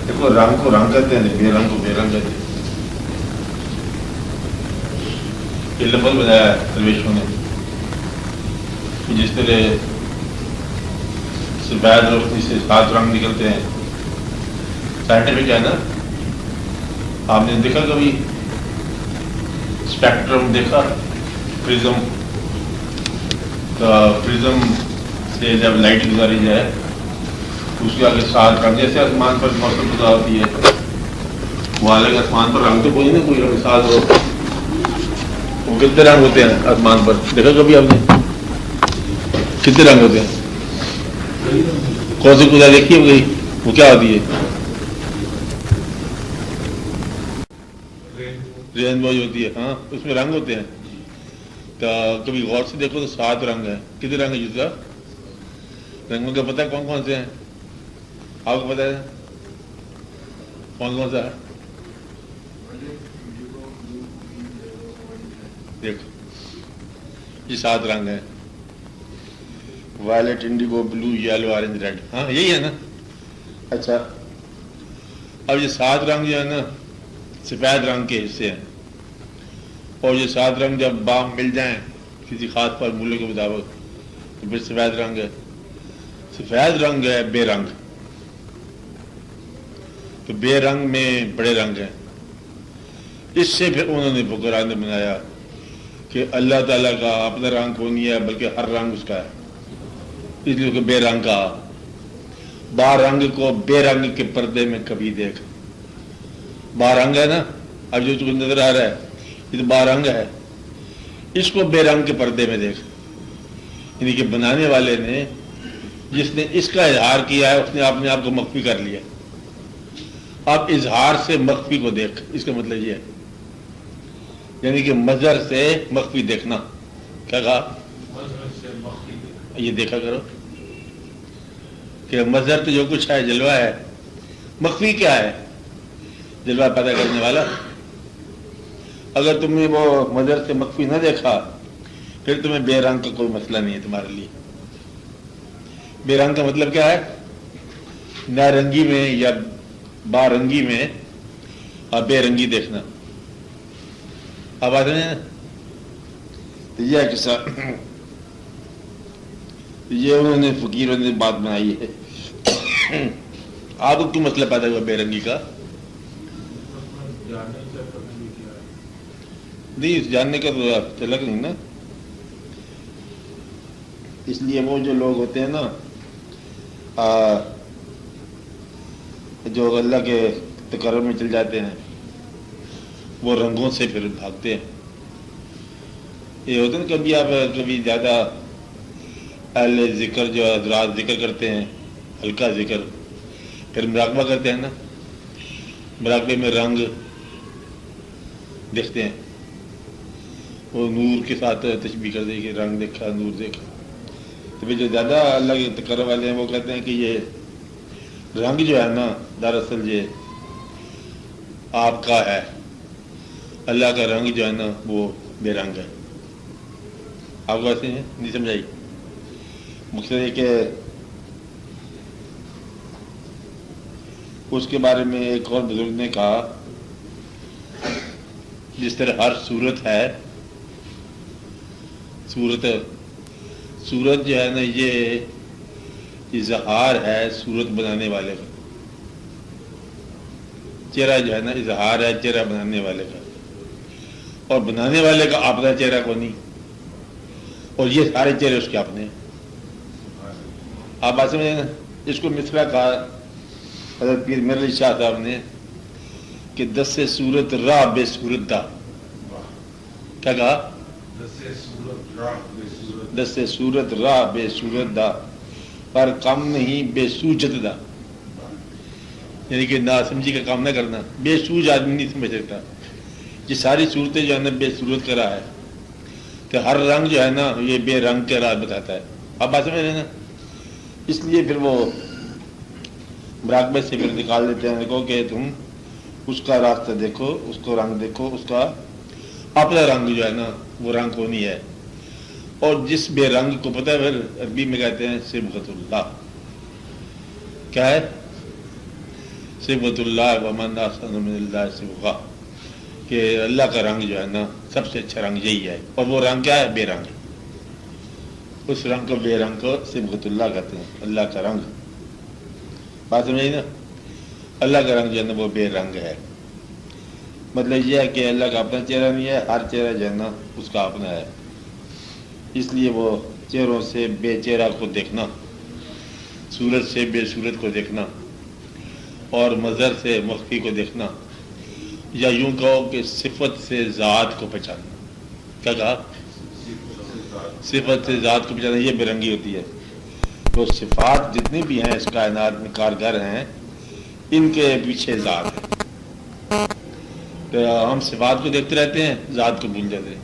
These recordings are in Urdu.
دیکھو رنگ کو رنگ کہتے ہیں، بے رنگ کو بے رنگ کہتے ہیں. یہ لفظ بنایا ہے درویشوں نے کہ جس طرح سفید روشنی سے 7 رنگ نکلتے ہیں. سائنٹیفک ہے نا. آپ نے دیکھا کبھی اسپیکٹرم دیکھا؟ پرزم سے جب لائٹ گزاری جائے اس کے آگے 7 رنگ، جیسے آسمان پر موسم خدا ہوتی ہے وہ الگ آسمان پر رنگ تو کوئی نہیں، کوئی رنگ 7 ہو. وہ کتنے رنگ ہوتے ہیں آسمان پر؟ دیکھا کبھی آپ نے کتنے رنگ ہوتے ہیں؟ کون سی خدا دیکھی ہو گئی؟ وہ کیا ہوتی ہے؟ رینبو ہوتی ہے. ہاں اس میں رنگ ہوتے ہیں. تو کبھی غور سے دیکھو تو 7 رنگ ہیں. کتنے رنگ ہیں جس کا رنگوں کا پتہ ہے کون کون سے ہیں؟ آپ کو پتہ ہے کون کون سا ہے؟ دیکھو یہ 7 رنگ ہیں: وائلٹ، انڈیگو، بلو، یلو، آرنج، ریڈ. ہاں یہی ہے نا. اچھا اب یہ 7 رنگ جو ہے نا سفید رنگ کے حصے ہیں. اور یہ 7 رنگ جب بام مل جائیں کسی خاص فارمولے کے مطابق تو پھر سفید رنگ ہے. سفید رنگ ہے بے رنگ. تو بے رنگ میں بڑے رنگ ہیں. اس سے پھر انہوں نے فقراء نے بنایا کہ اللہ تعالیٰ کا اپنا رنگ کو نہیں ہے بلکہ ہر رنگ اس کا ہے، اس لیے کہ بے رنگ کا. با رنگ کو بے رنگ کے پردے میں کبھی دیکھ. با رنگ ہے نا، اب جو تمہیں نظر آ رہا ہے یہ تو با رنگ ہے، اس کو بے رنگ کے پردے میں دیکھ. یعنی کہ بنانے والے نے جس نے اس کا اظہار کیا ہے اس نے اپنے آپ کو مخفی کر لیا. اب اظہار سے مخفی کو دیکھ، اس کا مطلب یہ ہے یعنی کہ مظہر سے مخفی دیکھنا. کیا کہا؟ یہ دیکھا کرو کہ مظہر تو جو کچھ ہے جلوہ ہے، مخفی کیا ہے؟ جلوہ پیدا کرنے والا. اگر تم نے وہ مظہر سے مخفی نہ دیکھا پھر تمہیں بے رنگ کا کوئی مسئلہ نہیں ہے تمہارے لیے. بے رنگ کا مطلب کیا ہے؟ نارنگی میں یا بارنگی میں اور بے رنگی دیکھنا. اب آتے ہیں یہ قصہ، یہ انہوں نے فقیروں نے بات بنائی ہے. آپ کو کیوں مسئلہ پیدا ہوا بے رنگی کا؟ نہیں اس جاننے کا تو تلک نہیں نا. اس لیے وہ جو لوگ ہوتے ہیں نا جو اللہ کے تقرب میں چل جاتے ہیں وہ رنگوں سے پھر بھاگتے ہیں. یہ ہوتا ہے نا کبھی آپ کبھی زیادہ اہل ذکر جو حضرات ذکر کرتے ہیں ہلکا ذکر، پھر مراقبہ کرتے ہیں نا، مراقبے میں رنگ دیکھتے ہیں. وہ نور کے ساتھ تشبیہ کر دے کہ رنگ دیکھا، نور دیکھا. تو پھر جو زیادہ اللہ کے تقرب والے ہیں وہ کہتے ہیں کہ یہ رنگ جو ہے نا دراصل یہ آپ کا ہے، اللہ کا رنگ جو ہے نا وہ بے رنگ ہے. آپ کو ایسے نہیں سمجھائی؟ مقصد یہ کہ اس کے بارے میں ایک اور بزرگ نے کہا جس طرح ہر صورت ہے، صورت جو ہے نا یہ اظہار ہے صورت بنانے والے کا. چہرہ جو ہے نا اظہار ہے چہرہ بنانے والے کا، اور بنانے والے کا اپنا چہرہ کو نہیں، اور یہ سارے چہرے اس کے اپنے ہیں. آپ بات سمجھیں نا. اس کو مصرع کہا حضرت پیر میر علی شاہ صاحب نے کہ دس صورت راہ بے صورت دا. کیا کہا؟ دس صورت راہ بے صورت دا، پر کم نہیں بے سوجت دا. یعنی کہ ناسمجھی کا کام نہ کرنا. بے سوج آدمی نہیں سمجھ سکتا. یہ ساری صورتیں جو ہے نا بے صورت کا راہ ہے. کہ ہر رنگ جو ہے نا یہ بے رنگ کے راہ بتاتا ہے. آپ بات سمجھ رہے ہیں نا. اس لیے پھر وہ مراقبے سے پھر نکال دیتے ہیں دیکھو کہ تم اس کا راستہ دیکھو، اس کو رنگ دیکھو، اس کا اپنا رنگ جو ہے نا وہ رنگ کو نہیں ہے. اور جس بے رنگ کو پتہ ہے پھر عربی میں کہتے ہیں صبغۃ اللہ. کیا ہے؟ صبغۃ اللہ ومن احسن من اللہ صبغہ، کہ اللہ کا رنگ جو ہے نا سب سے اچھا رنگ یہی ہے، اور وہ رنگ کیا ہے؟ بے رنگ۔ اس رنگ کو، بے رنگ کو صبغۃ اللہ کہتے ہیں، اللہ کا رنگ۔ بات سمجھے نا؟ اللہ کا رنگ جو ہے نا وہ بے رنگ ہے۔ مطلب یہ ہے کہ اللہ کا اپنا چہرہ نہیں ہے، ہر چہرہ جو ہے نا اس کا اپنا ہے، اس لیے وہ چہروں سے بے چہرہ کو دیکھنا، صورت سے بے صورت کو دیکھنا، اور مظہر سے مخفی کو دیکھنا، یا یوں کہو کہ صفت سے ذات کو پہچاننا۔ کیا کہا؟ صفت سے ذات کو پہچاننا، یہ بے رنگی ہوتی ہے۔ تو صفات جتنی بھی ہیں اس کائنات میں کارگر ہیں، ان کے پیچھے ذات ہے۔ تو ہم صفات کو دیکھتے رہتے ہیں، ذات کو بھول جاتے ہیں۔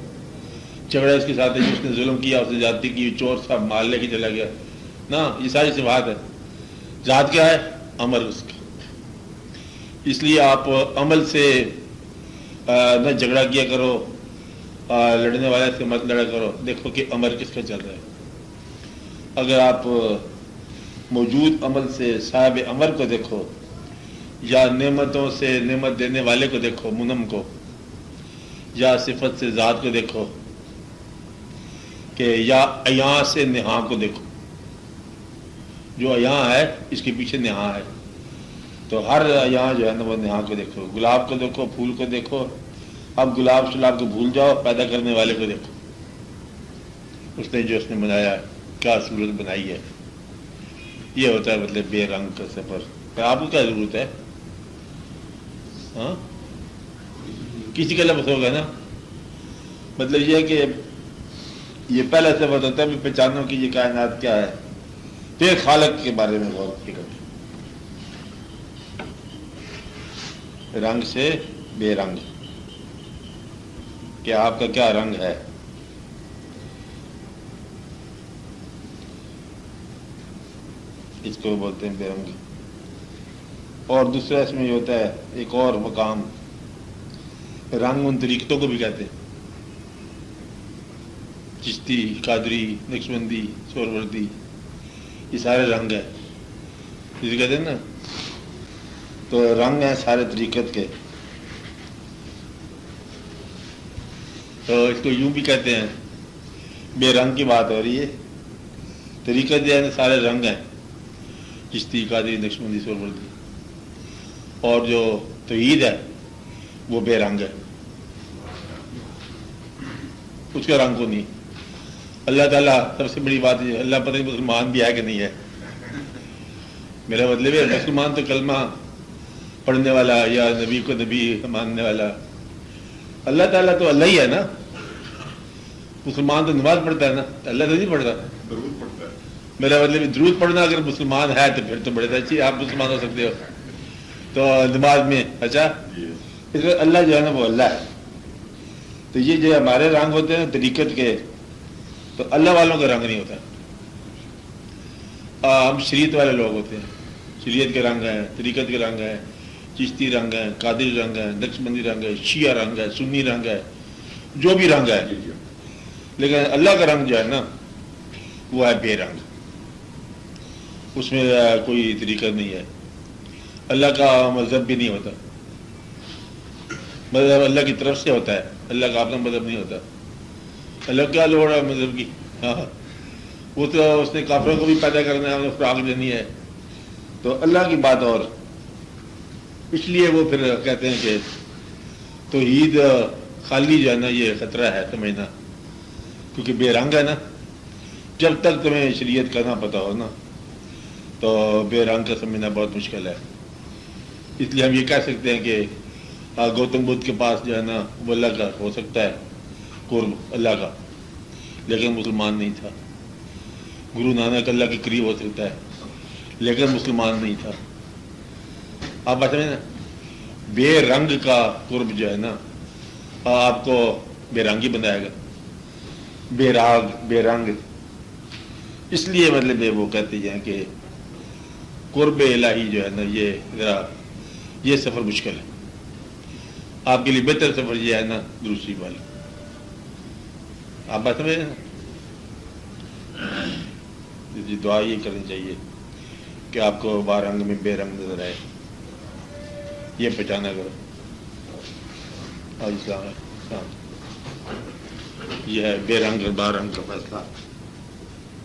جھگڑا اس کے ساتھ ہے، جس نے ظلم کیا، اس نے زیادتی کی، چور صاحب مال لے کے چلا گیا نا، یہ ساری صفات ہے۔ ذات کیا ہے؟ عمل اس کا۔ اس لیے آپ عمل سے نہ جھگڑا کیا کرو، لڑنے والے سے مت لڑا کرو، دیکھو کہ عمل کس کا چل رہا ہے۔ اگر آپ موجود عمل سے صاحب عمل کو دیکھو، یا نعمتوں سے نعمت دینے والے کو دیکھو، منعم کو، یا صفت سے ذات کو دیکھو، کہ یا عیاں سے نہاں کو دیکھو، جو عیاں ہے اس کے پیچھے نہاں ہے، تو ہر عیاں جو ہے نا وہ نہاں کو دیکھو۔ گلاب کو دیکھو، پھول کو دیکھو، اب گلاب شلاب کو بھول جاؤ، پیدا کرنے والے کو دیکھو، اس نے جو اس نے بنایا ہے، کیا صورت بنائی ہے۔ یہ ہوتا ہے مطلب بے رنگ کا سفر۔ پھر آپ کو کیا ضرورت ہے؟ ہاں، کسی کا لفظ ہوگا نا۔ مطلب یہ ہے کہ یہ پہلا سفر ہوتا ہے بھی پہچانو کہ یہ کائنات کیا ہے، پھر خالق کے بارے میں غور فکر۔ رنگ سے بے رنگ، کہ آپ کا کیا رنگ ہے۔ اس کو بولتے ہیں بے رنگی۔ اور دوسرا اس میں یہ ہوتا ہے ایک اور مقام، رنگ ان طریقتوں کو بھی کہتے ہیں، چشتی، قادری، نقشبندی، سہروردی، یہ سارے رنگ ہیں، جسے کہتے ہیں نا۔ تو رنگ ہیں سارے طریقت کے، تو اس کو یوں بھی کہتے ہیں، بے رنگ کی بات ہو رہی ہے، طریقت جو ہے سارے رنگ ہیں، چشتی، قادری، نقشبندی، سہروردی، اور جو توحید ہے وہ بے رنگ ہے، اس کا رنگ کو نہیں۔ اللہ تعالیٰ سب سے بڑی بات ہے، اللہ پتہ نہیں مسلمان بھی ہے کہ نہیں ہے۔ میرا مطلب ہے مسلمان تو کلمہ پڑھنے والا یا نبی کو نبی ماننے والا، اللہ تعالیٰ تو اللہ ہی ہے نا۔ مسلمان تو نماز پڑھتا ہے نا، اللہ تو نہیں پڑھتا، درود پڑھتا ہے۔ میرا مطلب درود پڑھنا اگر مسلمان ہے تو پھر تو بڑے اچھی آپ مسلمان ہو سکتے ہو، تو نماز میں اچھا، اس میں اللہ جو ہے نا وہ اللہ ہے۔ تو یہ جو ہمارے رنگ ہوتے ہیں طریقت کے، تو اللہ والوں کا رنگ نہیں ہوتا۔ ہم شریعت والے لوگ ہوتے ہیں، شریعت کے رنگ ہیں، طریقت کے رنگ ہیں، چشتی رنگ ہے، قادری رنگ ہے، نقشبندی رنگ ہے، شیعہ رنگ ہے، سنی رنگ ہے، جو بھی رنگ ہے، لیکن اللہ کا رنگ جو ہے نا وہ ہے بے رنگ، اس میں کوئی طریقہ نہیں ہے۔ اللہ کا مذہب بھی نہیں ہوتا، مذہب اللہ کی طرف سے ہوتا ہے، اللہ کا اپنا مذہب نہیں ہوتا۔ اللہ کیا لوڑ ہے مذہب کی؟ ہاں، وہ تو اس نے کافروں کو بھی پیدا کرنا ہے، انہیں خوراک دینی ہے، تو اللہ کی بات اور۔ اس لیے وہ پھر کہتے ہیں کہ توحید خالی جو ہے نا یہ خطرہ ہے سمجھنا، کیونکہ بے رنگ ہے نا۔ جب تک تمہیں شریعت کا نہ پتہ ہو نا تو بے رنگ کا سمجھنا بہت مشکل ہے۔ اس لیے ہم یہ کہہ سکتے ہیں کہ گوتم بدھ کے پاس جو ہے نا وہ اللہ کا ہو سکتا ہے قرب اللہ کا، لیکن مسلمان نہیں تھا۔ گرو نانک اللہ کے قریب ہو سکتا ہے لیکن مسلمان نہیں تھا۔ آپ بات سمجھیں نا، بے رنگ کا قرب جو ہے نا آپ کو بے رنگی بنائے گا، بے راگ بے رنگ۔ اس لیے مطلب وہ کہتے ہیں کہ قرب الہی جو ہے نا یہ ذرا یہ سفر مشکل ہے۔ آپ کے لیے بہتر سفر یہ ہے نا دوسری والی۔ آپ بات سمجھیں نا، دعا یہ کرنی چاہیے کہ آپ کو بارنگ میں بے رنگ نظر آئے۔ یہ پہچانا کرو. اور اسلام ہے. یہ ہے بے رنگ اور با رنگ کا فیصلہ.